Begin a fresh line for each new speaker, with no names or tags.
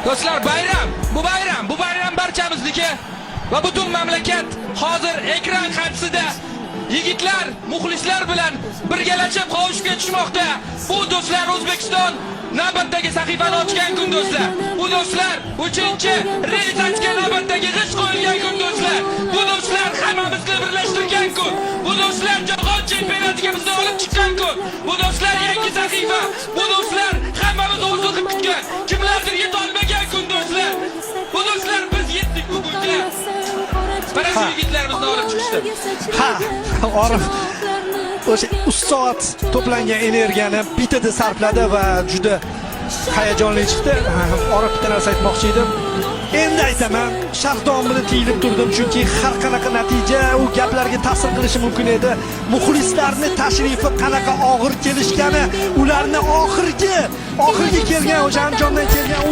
Do'stlar, bu bayram barchamizniki va butun mamlakat hozir ekran qarshisida yigitlar, muxlislar bilan birgalashib qovushib ketishmoqda. Bu do'stlar O'zbekiston navbatdagi sahifani ochgan kun do'stlar. Bu do'stlar 3-chi reys ochgan navbatdagi g'isht qo'yilgan kun do'stlar. Bu do'stlar hammamizni birlashtirgan kun. Bu do'stlar jahon chempionatiga bizni olib chiqqan kun. Bu do'stlar yangi sahifa. Bu do'stlar hammamiz orzu qilib kutgan. Kimlardir yeta olmagan kun do'stlar. Bu do'stlar biz yetdik bugunga. Mana shu yigitlarimizni olib chiqishdi.
Orif o'sha 3 soat to'plangan energiyani bitada sarfladi va juda hayajonli chiqdi. Orif bitta narsa aytmoqchi edim. Endi aytaman, sharqdon bilan tiyilib turdim, chunki har qanaqa natija u gaplarga ta'sir qilishi mumkin edi. Muxlislarni tashrifi qanaqa og'ir kelishgani, ularni oxirgi kelgan o'sha Andijondan kelgan